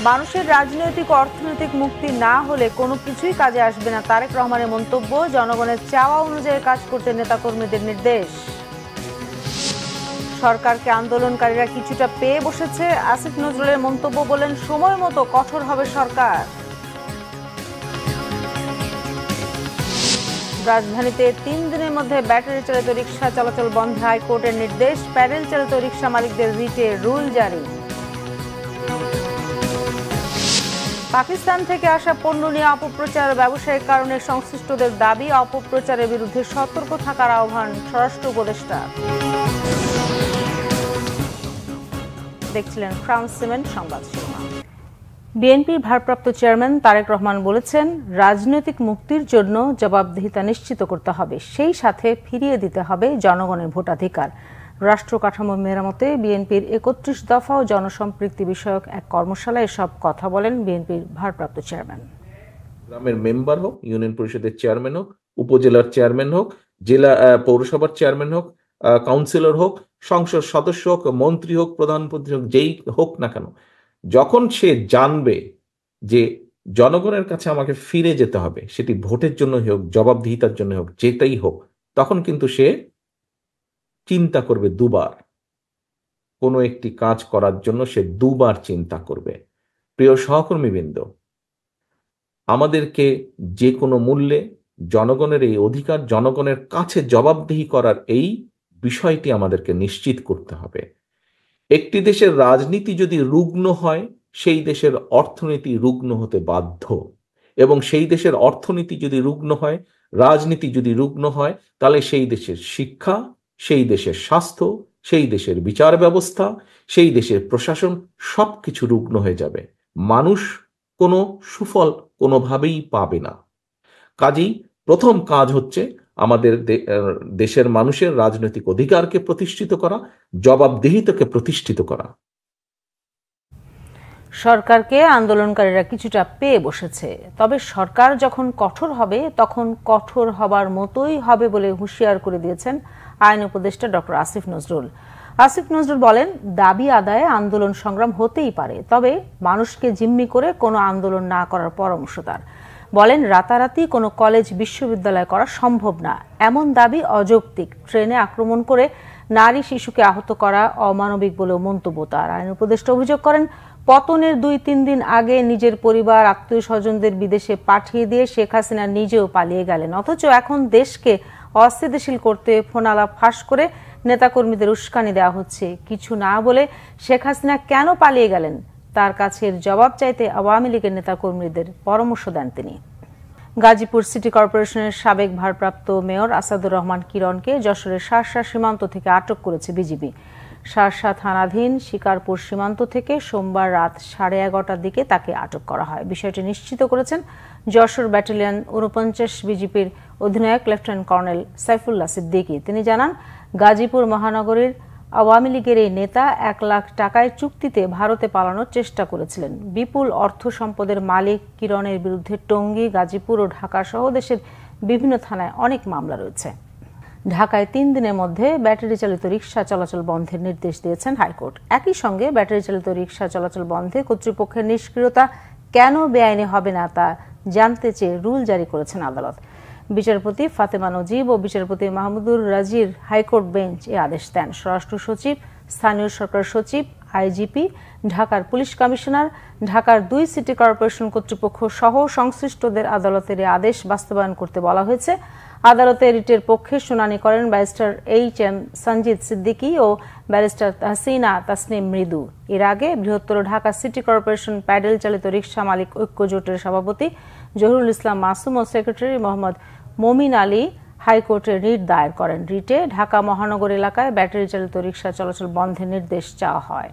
মানুষের রাজনৈতিক ও অর্থনৈতিক মুক্তি না হলে কোনো কিছুই কাজে আসবে না, তারেক রহমানের মন্তব্য। জনগণের চাওয়া অনুযায়ী কাজ করতে নেতাকর্মীদের নির্দেশ। সরকারকে আন্দোলনকারীরা কিছুটা পেয়ে বসেছে, আসিফ নজরুলের মন্তব্য। বলেন, সময় মতো কঠোর হবে সরকার। রাজধানীতে 3 দিনের মধ্যে ব্যাটারি চালিত রিকশা চলাচল বন্ধে হাইকোর্টের নির্দেশ। প্যাডেল চালিত রিকশা মালিকদের রিটে রুল জারি। পাকিস্তান থেকে আসা পণ্য নিয়ে অপপ্রচার ব্যবসায়িক কারণে সংশ্লিষ্টদের দাবি, অপপ্রচারের বিরুদ্ধে সতর্ক থাকার আহ্বান স্বরাষ্ট্র উপদেষ্টা। দেখছিলেন ক্রাউন সিমেন্ট সংবাদ শিরোনাম। বিএনপির ভারপ্রাপ্ত চেয়ারম্যান তারেক রহমান বলেছেন, রাজনৈতিক মুক্তির জন্য জবাবদিহিতা নিশ্চিত করতে হবে, সেই সাথে ফিরিয়ে দিতে হবে জনগণের ভোটাধিকার। রাষ্ট্র কাঠামো মেরামতে বিএনপির 31 দফা ও জনসম্পৃক্তি বিষয়ক এক কর্মশালায় এসব কথা বলেন বিএনপির ভারপ্রাপ্ত চেয়ারম্যান। গ্রামের মেম্বার হোক, ইউনিয়ন পরিষদের চেয়ারম্যান হোক, উপজেলার চেয়ারম্যান হোক, জেলা পৌরসভার চেয়ারম্যান হোক, কাউন্সিলর হোক, সংসদ সদস্য হোক, মন্ত্রী হোক, প্রধানমন্ত্রী হোক, যেই হোক না কেন, যখন সে জানবে যে জনগণের কাছে আমাকে ফিরে যেতে হবে, সেটি ভোটের জন্য হোক, জবাবদিহিতার জন্য হোক, যেটাই হোক, তখন কিন্তু সে চিন্তা করবে দুবার। কোনো একটি কাজ করার জন্য সে দুবার চিন্তা করবে। প্রিয় সহকর্মীবৃন্দ, আমাদেরকে যে কোনো মূল্যে জনগণের এই অধিকার, জনগণের কাছে জবাবদিহি করার এই বিষয়টি আমাদেরকে নিশ্চিত করতে হবে। একটি দেশের রাজনীতি যদি রুগ্ন হয়, সেই দেশের অর্থনীতি রুগ্ন হতে বাধ্য, এবং সেই দেশের অর্থনীতি যদি রুগ্ন হয়, রাজনীতি যদি রুগ্ন হয়, তাহলে সেই দেশের শিক্ষা, সেই দেশের স্বাস্থ্য, সেই দেশের বিচার ব্যবস্থা, সেই দেশের প্রশাসন সবকিছু রুগ্ন হয়ে যাবে। মানুষ কোনো সুফল কোনোভাবেই পাবে না। কাজেই প্রথম কাজ হচ্ছে আমাদের দেশের মানুষের রাজনৈতিক অধিকারকে প্রতিষ্ঠিত করা, জবাবদিহিতাকে প্রতিষ্ঠিত করা। সরকারকে আন্দোলনকারীরা কিছুটা পেয়ে বসেছে, তবে সরকার যখন কঠোর হবে তখন কঠোর হবার মতোই হবে বলে হুঁশিয়ার করে দিয়েছেন আইন উপদেষ্টা ডক্টর আসিফ নজরুল। আসিফ নজরুল বলেন, দাবি আদায়ে আন্দোলন সংগ্রাম হতেই পারে, তবে মানুষকে জিম্মি করে কোনো আন্দোলন না করার পরামর্শ তার। বলেন, রাতারাতি কোনো কলেজ বিশ্ববিদ্যালয় করা সম্ভব না, এমন দাবি অযৌক্তিক। ট্রেনে আক্রমণ করে নারী শিশুকে আহত করা অমানবিক বলেও মন্তব্য তার। আইন উপদেষ্টা অভিযোগ করেন, পতনের 2-3 দিন আগে নিজের পরিবার, আত্মীয় স্বজনদের বিদেশে পাঠিয়ে দিয়ে শেখ হাসিনা নিজেও পালিয়ে গেলেন, অথচ এখন দেশকে অস্থিতিশীল করতে ফোনালাপ ফাঁস করে নেতাকর্মীদের উস্কানি দেওয়া হচ্ছে। কিছু না বলে শেখ হাসিনা কেন পালিয়ে গেলেন তার কাছে জবাব চাইতে আওয়ামী লীগের নেতাকর্মীদের পরামর্শ দেন তিনি। গাজীপুর সিটি কর্পোরেশনের সাবেক ভারপ্রাপ্ত মেয়র আসাদুর রহমান কিরণকে যশোরের শার্শা সীমান্ত থেকে আটক করেছে বিজিবি। শার্শা থানাধীন শিকারপুর সীমান্ত থেকে সোমবার রাত 11:30টার দিকে তাকে আটক করা হয়। বিষয়টি নিশ্চিত করেছেন যশোর ব্যাটালিয়ন 49 বিজিপির অধিনায়ক লেফটেন্যান্ট কর্নেল সাইফুল্লাহ সিদ্দিকী। তিনি জানান, গাজীপুর মহানগরীর আওয়ামী লীগের এই নেতা 1 লাখ টাকায় চুক্তিতে ভারতে পালানোর চেষ্টা করেছিলেন। বিপুল অর্থ সম্পদের মালিক কিরণের বিরুদ্ধে টঙ্গী, গাজীপুর ও ঢাকা সহ দেশের বিভিন্ন থানায় অনেক মামলা রয়েছে। ঢাকায় 3 দিনের মধ্যে ব্যাটারি চালিত রিকশা চলাচল বন্ধের নির্দেশ দিয়েছেন হাইকোর্ট। একই সঙ্গে ব্যাটারি চালিত রিকশা চলাচল বন্ধে কর্তৃপক্ষের নিষ্ক্রিয়তা কেন বেআইনি হবে না তা জানতে চেয়ে রুল জারি করেছেন আদালত। বিচারপতি ফাতেমা নজিব ও বিচারপতি মাহমুদুর রাজির হাইকোর্ট বেঞ্চ এ আদেশ দেন। স্বরাষ্ট্র সচিব, স্থানীয় সরকার সচিব, আইজিপি, ঢাকার পুলিশ কমিশনার, ঢাকার 2 সিটি কর্পোরেশন কর্তৃপক্ষ সহ সংশ্লিষ্টদের আদালতের এই আদেশ বাস্তবায়ন করতে বলা হয়েছে। আদালতে রিটের পক্ষে শুনানি করেন ব্যারিস্টার HM সঞ্জিত সিদ্দিকী ও ব্যারিস্টার তাহসিনা তাসনিম মৃদু। এর আগে বৃহত্তর ঢাকা সিটি কর্পোরেশন প্যাডেল চালিত রিকশা মালিক ঐক্য জোটের সভাপতি জহুরুল ইসলাম মাসুম ও সেক্রেটারি মোহাম্মদ মমিন আলী হাইকোর্টে রিট দায়ের করেন। রিটে ঢাকা মহানগর এলাকায় ব্যাটারি চালিত রিকশা চলাচল বন্ধের নির্দেশ চাওয়া হয়।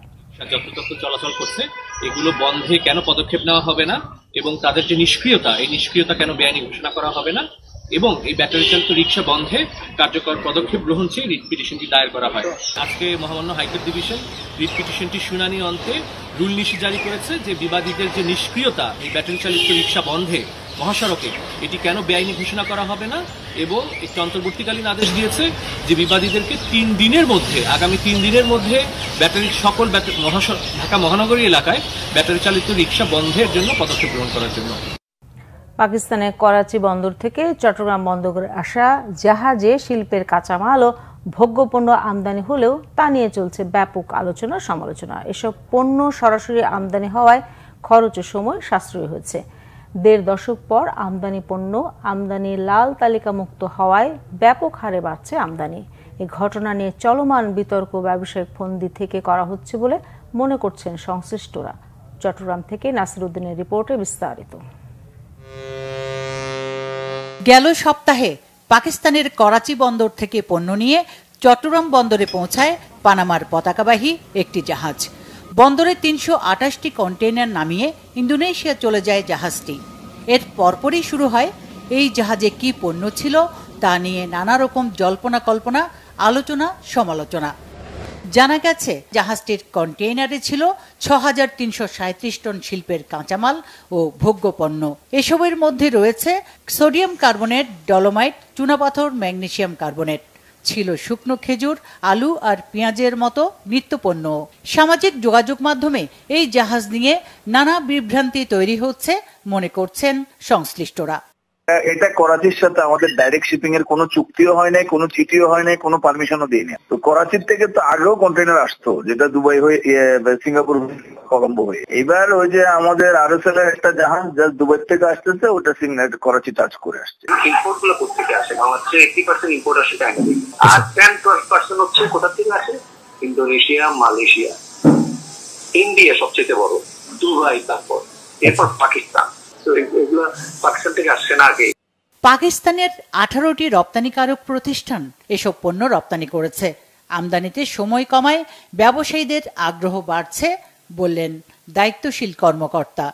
যত্রতত্র চলাচল করছে, এগুলো বন্ধে কেন পদক্ষেপ নেওয়া হবে না, এবং তাদের যে নিষ্ক্রিয়তা, এই নিষ্ক্রিয়তা কেন বেআইনি ঘোষণা করা হবে না, এবং এই ব্যাটারি চালিত রিকশা বন্ধে কার্যকর পদক্ষেপ গ্রহণ চেয়ে রিট পিটিশনটি দায়ের করা হয়। আজকে মহামান্য হাইকোর্ট ডিভিশন রিট পিটিশনটি শুনানি অন্তে রুল নিষেধ জারি করেছে যে বিবাদীদের যে নিষ্ক্রিয়তা এই ব্যাটারি চালিত রিকশা বন্ধে, মহাসড়কে এটি কেন বেআইনি ঘোষণা করা হবে না, এবং একটি অন্তর্বর্তীকালীন আদেশ দিয়েছে যে বিবাদীদেরকে আগামী 3 দিনের মধ্যে ব্যাটারি সকল ঢাকা মহানগরী এলাকায় ব্যাটারি চালিত রিক্সা বন্ধের জন্য পদক্ষেপ গ্রহণ করার জন্য। পাকিস্তানের করাচি বন্দর থেকে চট্টগ্রাম বন্দরে আসা জাহাজে শিল্পের কাঁচামাল ও ভোগ্যপণ্য আমদানি হলেও তা নিয়ে চলছে ব্যাপক আলোচনা সমালোচনা। এসব পণ্য সরাসরি আমদানি হওয়ায় খরচ ও সময় সাশ্রয়ী হয়েছে। 1.5 দশক পর আমদানি লাল তালিকামুক্ত হওয়ায় ব্যাপক হারে বাড়ছে আমদানি। এই ঘটনা নিয়ে চলমান বিতর্ক ব্যবসায়িক ফন্দি থেকে করা হচ্ছে বলে মনে করছেন সংশ্লিষ্টরা। চট্টগ্রাম থেকে নাসির উদ্দিনের রিপোর্টে বিস্তারিত। গেল সপ্তাহে পাকিস্তানের করাচি বন্দর থেকে পণ্য নিয়ে চট্টগ্রাম বন্দরে পৌঁছায় পানামার পতাকাবাহী একটি জাহাজ। বন্দরে 328টি কন্টেইনার নামিয়ে ইন্দোনেশিয়া চলে যায় জাহাজটি। এর পরপরই শুরু হয় এই জাহাজে কি পণ্য ছিল তা নিয়ে নানা রকম জল্পনা কল্পনা, আলোচনা সমালোচনা। জানা গেছে জাহাজটির কন্টেইনারে ছিল 6337 টন শিল্পের কাঁচামাল ও ভোগ্যপণ্য। এসবের মধ্যে রয়েছে সোডিয়াম কার্বনেট, ডলোমাইট, চুনাপাথর, ম্যাগনেসিয়াম কার্বনেট। ছিল শুকনো খেজুর, আলু আর পেঁয়াজের মতো নিত্যপণ্য। সামাজিক যোগাযোগ মাধ্যমে এই জাহাজ নিয়ে নানা বিভ্রান্তি তৈরি হচ্ছে মনে করছেন সংশ্লিষ্টরা। এটা করাচির সাথে আমাদের ডাইরেক্ট শিপিং এর কোনো চুক্তিও হয় নাই, কোনো চিঠিও হয় নাই, কোনো পারমিশনও দিইনি। তো করাচির থেকে তো আগেও কন্টেইনার আসতো, যেটা দুবাই হয়ে সিঙ্গাপুর, কলম্বো হয়ে। এবার ওই যে আমাদের আরএসএল এর একটা জাহাজ যা দুবাই থেকে আসতেছে, ওটা করাচি টাচ করে আসছে। ইম্পোর্ট গুলো কোথা আসে? বাংলাদেশে 80% ইম্পোর্ট আসে চায়না থেকে, আর 10% হচ্ছে কোথা থেকে আসে? ইন্দোনেশিয়া, মালয়েশিয়া, ইন্ডিয়া সবচেয়ে বড়, দুবাই, তারপর এরপর পাকিস্তান। পাকিস্তানের 18টি রপ্তানিকারক প্রতিষ্ঠান এসব পণ্য রপ্তানি করেছে। আমদানিতে সময় কমায় ব্যবসায়ীদের আগ্রহ বাড়ছে বললেন দায়িত্বশীল কর্মকর্তা।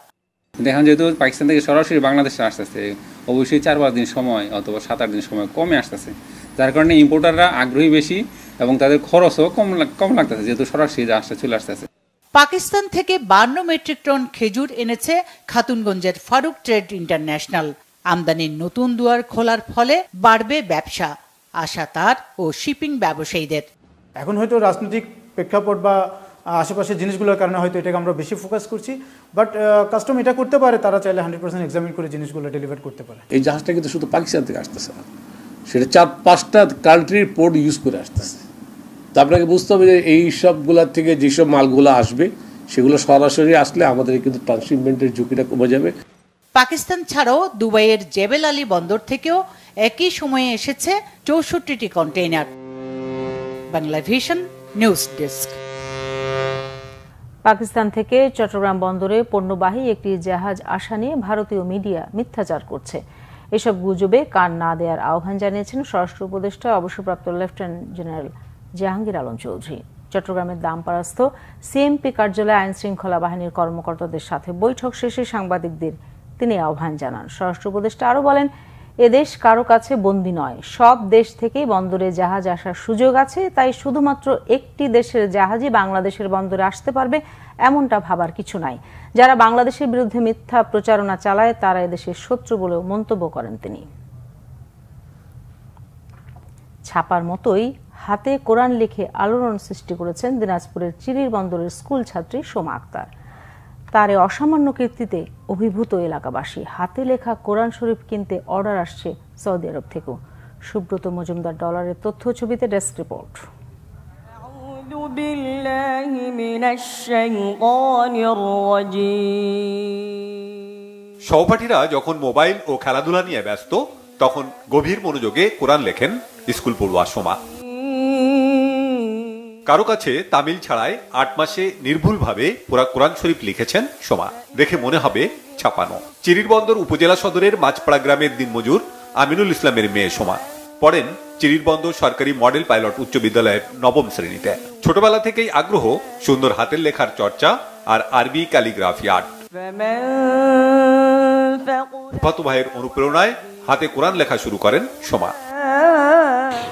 দেখেন, যেহেতু পাকিস্তান থেকে সরাসরি বাংলাদেশে আসতেছে, অবশ্যই 4-5 দিন সময় অথবা 7-8 দিন সময় কমে আসতেছে, যার কারণে ইম্পোর্টাররা আগ্রহী বেশি এবং তাদের খরচও কম লাগতেছে, যেহেতু সরাসরি জাহাজটা চলে আসতেছে। পাকিস্তান থেকে 52 মেট্রিক টন খেজুর এনেছে খাতুনগঞ্জের ফারুক ট্রেড ইন্টারন্যাশনাল। আমদানির নতুন দুয়ার খোলার ফলে বাড়বে ব্যবসা, আশা তার ও শিপিং ব্যবসায়ীদের। এখন হয়তো রাজনৈতিক প্রেক্ষাপট বা আশেপাশের জিনিসগুলোর কারণে হয়তো এটাকে আমরা বেশি ফোকাস করছি, বাট কাস্টম এটা করতে পারে, তারা চাইলে 100% এক্সামিন করে জিনিসগুলো ডেলিভার করতে পারে। এই জাহাজটা কিন্তু শুধু পাকিস্তান থেকে আসতেছে না, সেটা 4-5টা কান্ট্রির পোর্ট ইউজ করে আসতেছে। তো আপনাকে বুঝতে হবে যে এই সবগুলোর থেকে যেসব মালগুলো আসবে সেগুলো সরাসরি আসলে আমাদের কিন্তু ট্রান্সশিপমেন্টের ঝুঁকিটা কমে যাবে। পাকিস্তান ছাড়াও দুবাইয়ের জেবেল আলী বন্দর থেকেও একই সময়ে এসেছে 64টি container. Bangla vision news desk. Pakistan থেকে চট্টগ্রাম বন্দরে পণ্যবাহী একটি জাহাজ আসা নিয়ে ভারতীয় মিডিয়া মিথ্যাচার করছে। এসব গুজবে কান না দেওয়ার আহ্বান জানিয়েছেন স্বরাষ্ট্র উপদেষ্টা অবসরপ্রাপ্ত লেফটেন্যান্ট জেনারেল জাহাঙ্গীর আলম চৌধুরী। চট্টগ্রামের দামপাড়াস্থ সিএমপি কার্যালয়ে আইন শৃঙ্খলা বাহিনীর কর্মকর্তাদের সাথে বৈঠক শেষে সাংবাদিকদের তিনি আহ্বান জানান। স্বরাষ্ট্র উপদেষ্টা আরও বলেন, এদেশ কারো কাছে বন্দী নয়, সব দেশ থেকেই বন্দরে জাহাজ আসার সুযোগ আছে, তাই শুধুমাত্র একটি দেশের জাহাজই বাংলাদেশের বন্দরে আসতে পারবে এমনটা ভাবার কিছু নাই। যারা বাংলাদেশের বিরুদ্ধে মিথ্যা প্রচারণা চালায় তারা এদেশের শত্রু বলেও মন্তব্য করেন তিনি। ছাপার মতোই হাতে কোরআন লিখে আলোড়ন সৃষ্টি করেছেন দিনাজপুরের চিরির বন্দরের স্কুল ছাত্রী সোমা আক্তার। তার এই অসামান্য কীর্তিতে অভিভূত এলাকাবাসী। হাতে লেখা কোরআন শরীফ কিনতে অর্ডার আসছে সৌদি আরব থেকেও। সুব্রত মজুমদার ডলারের তথ্য ছবিতে ডেস্ক রিপোর্ট। সহপাঠীরা যখন মোবাইল ও খেলাধুলা নিয়ে ব্যস্ত, তখন গভীর মনোযোগে কোরআন লেখেন স্কুল পড়ুয়া সোমা। কারো কাছে তামিল ছাড়াই 8 মাসে নির্ভুলভাবে পুরা কোরআন শরীফ লিখেছেন সোমা। দেখে মনে হবে ছাপানো। চিরির বন্দর উপজেলা সদরের মাছপাড়া গ্রামের দিনমজুর আমিনুল ইসলামের মেয়ে সোমা পড়েন চিরির বন্দর সরকারি মডেল পাইলট উচ্চ বিদ্যালয়ের 9ম শ্রেণীতে। ছোটবেলা থেকেই আগ্রহ সুন্দর হাতের লেখার চর্চা আর আরবি ক্যালিগ্রাফি আর্ট। ফুফাতো ভাইয়ের অনুপ্রেরণায় হাতে কোরআন লেখা শুরু করেন সোমা।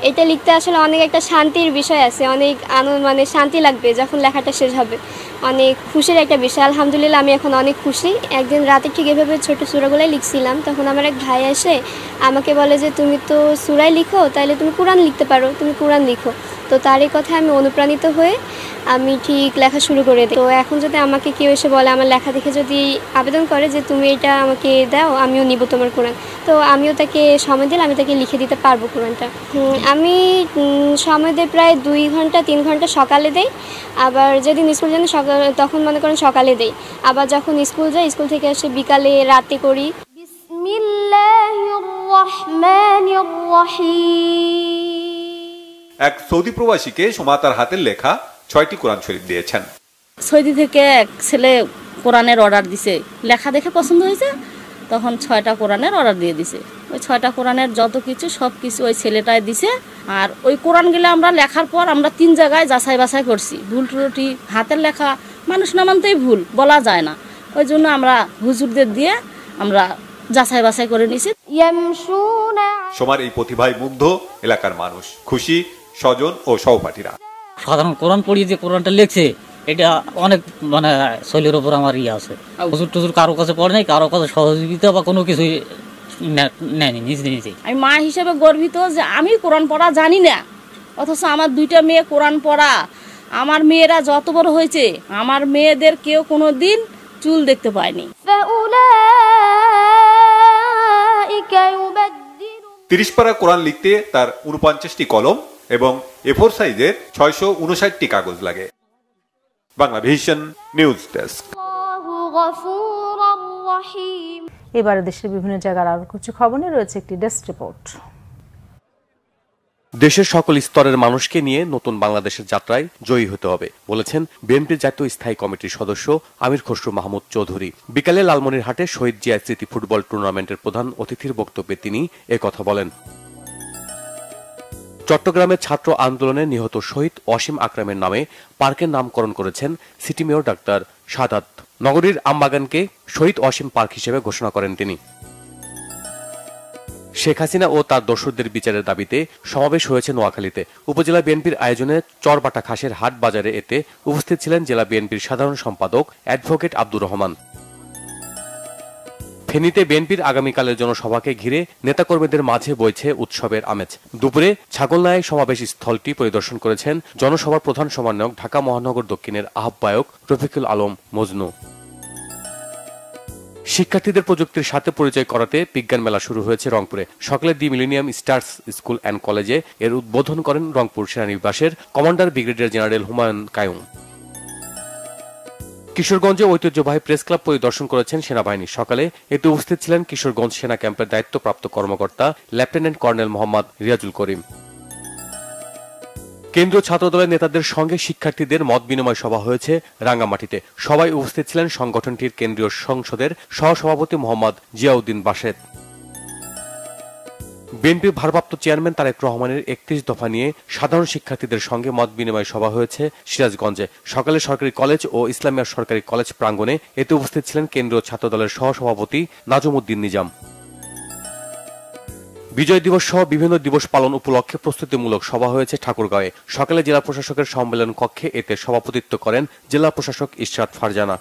এটা লিখতে আসলে অনেক একটা শান্তির বিষয় আছে, অনেক আনন্দ, মানে শান্তি লাগবে যখন লেখাটা শেষ হবে। অনেক খুশির একটা বিষয়। আলহামদুলিল্লাহ আমি এখন অনেক খুশি। একদিন রাতে ঠিক এভাবে ছোট সূরাগুলাই লিখছিলাম, তখন আমার এক ভাই এসে আমাকে বলে যে তুমি তো সূরাই লিখো, তাইলে তুমি কোরআন লিখতে পারো, তুমি কোরআন লিখো। তো তার এই কথায় আমি অনুপ্রাণিত হয়ে আমি ঠিক লেখা শুরু করে দিই। তো এখন যদি আমাকে কেউ এসে বলে, আমার লেখা দেখে যদি আবেদন করে যে তুমি এটা আমাকে দাও, আমিও নিব তোমার কোরআন, তো আমিও তাকে সময় দিলে আমি তাকে লিখে দিতে পারবো কোরআনটা। আমি সময় দিই প্রায় 2 ঘন্টা 3 ঘন্টা সকালে দেই, আবার যেদিন স্কুল যাই সকালে তখন মনে করেন সকালে দেই, আবার যখন স্কুল যাই স্কুল থেকে এসে বিকালে রাতে করি। বিসমিল্লাহির রহমানির রহিম। এক সৌদি প্রবাসীকে সোমা তার হাতের লেখা 6টি কোরআন শরীফ দিয়েছেন। সৌদি থেকে এক ছেলে কোরআনের অর্ডার দিছে, লেখা দেখে পছন্দ হয়েছে, তখন 6টা কোরআনের অর্ডার দিয়ে দিছে। ওই 6টা কোরআনের যত কিছু সব কিছু ওই ছেলেটাই দিছে। আর ওই কোরআনগুলো আমরা লেখার পর আমরা 3 জায়গায় যাচাই বাছাই করছি, ভুল ত্রুটি, হাতের লেখা মানুষ না মানতেই ভুল বলা যায় না, ওই জন্য আমরা হুজুরদের দিয়ে আমরা যাচাই বাছাই করে নিছি। সোমার এই প্রতিভায় মুগ্ধ এলাকার মানুষ, খুশি স্বজন ও সহপাঠীরা। সাধারণ কোরআন পড়িয়ে যে কোরআনটা লিখছে এটা অনেক মানে শৈলীর উপর আমার আছে। হুজুর টুজুর কারো কাছে পড়ে নাই, কারো কাছে সহযোগিতা বা কোনো কিছুই নেয়নি, নিজে নিজে। আমি মা হিসেবে গর্বিত যে আমি কোরআন পড়া জানি না, অথচ আমার 2টা মেয়ে কোরআন পড়া। আমার মেয়েরা যত বড় হয়েছে, আমার মেয়েদের কেউ কোনো দিন চুল দেখতে পায়নি। 30 পারা কোরআন লিখতে তার 49টি কলম এবং A4 সাইজের 659টি কাগজ লাগে। Bangla vision news desk. এবারে দেশের বিভিন্ন জায়গার আরো কিছু খবর নিয়ে রয়েছে একটি ডেস্ক রিপোর্ট। দেশের সকল স্তরের মানুষকে নিয়ে নতুন বাংলাদেশের যাত্রায় জয়ী হতে হবে বলেছেন বিএনপির জাতীয় স্থায়ী কমিটির সদস্য আমির খসরু মাহমুদ চৌধুরী। বিকালে লালমনিরহাটে শহীদ জিয়া স্মৃতি ফুটবল টুর্নামেন্টের প্রধান অতিথির বক্তব্যে তিনি একথা বলেন। চট্টগ্রামের ছাত্র আন্দোলনে নিহত শহীদ অসীম আকরামের নামে পার্কের নামকরণ করেছেন সিটি মেয়র ডাক্তার সাদাত। নগরীর আমবাগানকে শহীদ অসীম পার্ক হিসেবে ঘোষণা করেন তিনি। শেখ হাসিনা ও তার দোসরদের বিচারের দাবিতে সমাবেশ হয়েছে নোয়াখালীতে। উপজেলা বিএনপির আয়োজনে চরবাটা খাসের হাট বাজারে এতে উপস্থিত ছিলেন জেলা বিএনপির সাধারণ সম্পাদক অ্যাডভোকেট আব্দুর রহমান। ফেনীতে বিএনপির আগামীকালের জনসভাকে ঘিরে নেতাকর্মীদের মাঝে বইছে উৎসবের আমেজ। দুপুরে ছাগলনাইয়ে সমাবেশ স্থলটি পরিদর্শন করেছেন জনসভার প্রধান সমন্বয়ক ঢাকা মহানগর দক্ষিণের আহ্বায়ক রফিকুল আলম মজনু। শিক্ষার্থীদের প্রযুক্তির সাথে পরিচয় করাতে বিজ্ঞান মেলা শুরু হয়েছে রংপুরে। সকালে the millennium stars school and কলেজে এর উদ্বোধন করেন রংপুর সেনানিবাসের commander brigadier general Humayun Kayum. কিশোরগঞ্জে ঐতিহ্যবাহী প্রেস ক্লাব পরিদর্শন করেছেন সেনাবাহিনী। সকালে এতে উপস্থিত ছিলেন কিশোরগঞ্জ সেনা ক্যাম্পের দায়িত্বপ্রাপ্ত কর্মকর্তা লেফটেন্যান্ট কর্নেল মোহাম্মদ রিয়াজুল করিম। কেন্দ্রীয় ছাত্রদলের নেতাদের সঙ্গে শিক্ষার্থীদের মত বিনিময় সভা হয়েছে রাঙ্গামাটিতে। সবাই উপস্থিত ছিলেন সংগঠনটির কেন্দ্রীয় সংসদের সহসভাপতি মোহাম্মদ জিয়াউদ্দিন বাশেদ। বিএনপির ভারপ্রাপ্ত চেয়ারম্যান তারেক রহমানের 31 দফা নিয়ে সাধারণ শিক্ষার্থীদের সঙ্গে মত বিনিময় সভা হয়েছে সিরাজগঞ্জে। সকালে সরকারি কলেজ ও ইসলামিয়া সরকারি কলেজ প্রাঙ্গণে এতে উপস্থিত ছিলেন কেন্দ্রীয় ছাত্রদলের সহসভাপতি নাজম উদ্দিন নিজাম। বিজয় দিবস সহ বিভিন্ন দিবস পালন উপলক্ষে প্রস্তুতিমূলক সভা হয়েছে ঠাকুরগাঁওয়ে। সকালে জেলা প্রশাসকের সম্মেলন কক্ষে এতে সভাপতিত্ব করেন জেলা প্রশাসক ইশরাত ফারজানা।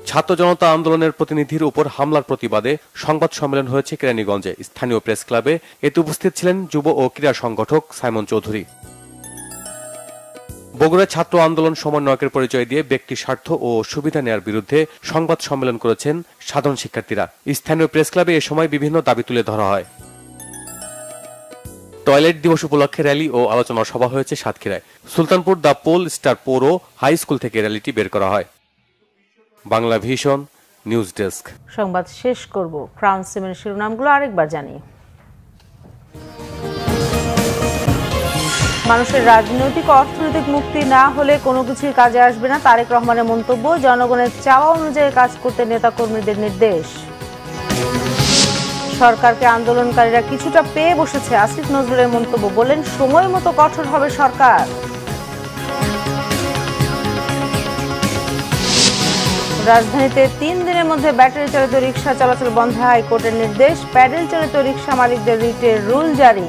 ছাত্র জনতা আন্দোলনের প্রতিনিধির উপর হামলার প্রতিবাদে সংবাদ সম্মেলন হয়েছে কেরানীগঞ্জে। স্থানীয় প্রেস ক্লাবে এতে উপস্থিত ছিলেন যুব ও ক্রীড়া সংগঠক সাইমন চৌধুরী। বগুড়ায় ছাত্র আন্দোলন সমন্বয়কের পরিচয় দিয়ে ব্যক্তি স্বার্থ ও সুবিধা নেয়ার বিরুদ্ধে সংবাদ সম্মেলন করেছেন সাধারণ শিক্ষার্থীরা। স্থানীয় প্রেস ক্লাবে এ সময় বিভিন্ন দাবি তুলে ধরা হয়। টয়লেট দিবস উপলক্ষে র্যালি ও আলোচনা সভা হয়েছে সাতক্ষীরায়। সুলতানপুর দ্য পোল স্টার পৌর হাই স্কুল থেকে র্যালিটি বের করা হয়। Bangla vision news desk. সংবাদ শেষ করব ক্রাউন সিমেন্টের শিরোনামগুলো আরেকবার জানিয়ে। মানুষের রাজনৈতিক অর্থনৈতিক মুক্তি না হলে কোনো কিছুই কাজে আসবে না, তারেক রহমানের মন্তব্য। জনগণের চাওয়া অনুযায়ী কাজ করতে নেতাকর্মীদের নির্দেশ। সরকারকে আন্দোলনকারীরা কিছুটা পেয়ে বসেছে, আসিফ নজরুলের মন্তব্য। বলেন সময় মতো কঠোর হবে সরকার। রাজধানীতে 3 দিনের মধ্যে ব্যাটারি চালিত রিকশা চলাচল বন্ধে হাইকোর্টের নির্দেশ। প্যাডেল চালিত রিকশা মালিকদের রিটের রুল জারি।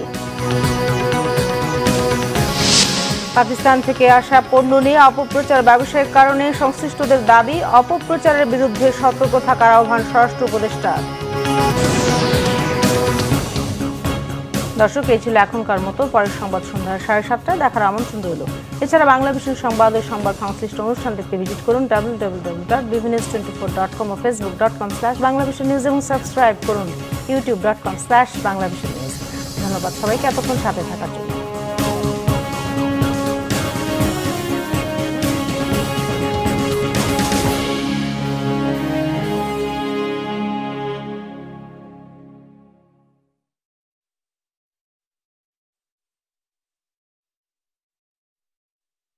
পাকিস্তান থেকে আসা পণ্য নিয়ে অপপ্রচার ব্যবসায়িক কারণে সংশ্লিষ্টদের দাবি, অপপ্রচারের বিরুদ্ধে সতর্ক থাকার আহ্বান স্বরাষ্ট্র উপদেষ্টার। দর্শক, এই ছিল এখনকার মতো। পরের সংবাদ সন্ধ্যা 7:30টায় দেখার আমন্ত্রণ রইল। এছাড়া বাংলা ভিশন সংবাদ ও সংবাদ সংশ্লিষ্ট অনুষ্ঠান দেখতে ভিজিট করুন www.bvnews24.com ও facebook.com/banglavisionnews এবং সাবস্ক্রাইব করুন youtube.com/banglavisionnews। ধন্যবাদ সবাইকে এতক্ষণ সাথে থাকার জন্য।